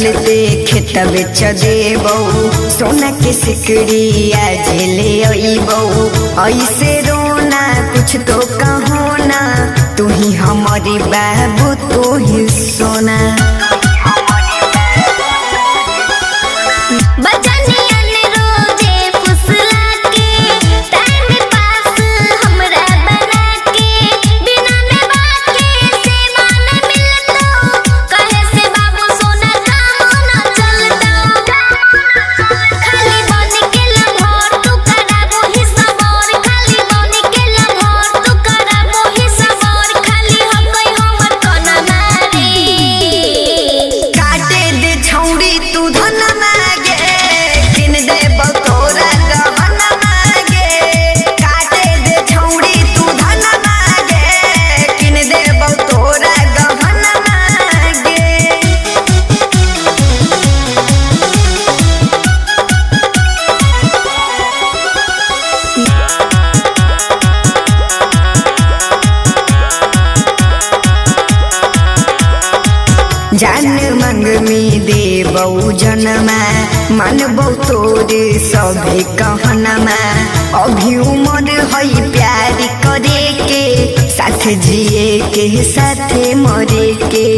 चलते खेत बेच देबौ सोना के सिकड़ी आज ले अइबौ। ऐसे रोना कुछ तो कहो ना, तू ही हमारी बाबू तू ही सोना। जान मांग में देबौ जनमा, मानबौ तोरे सभी कहनमा। अभी उम्र है प्यार करे के, साथ जिए के साथे मरे के।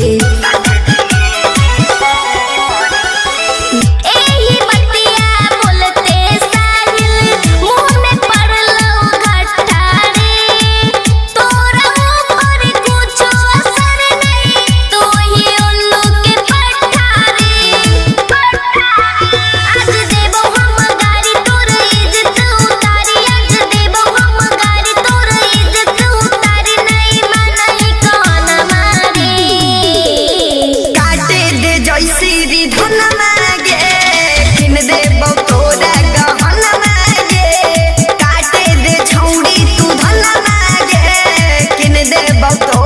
about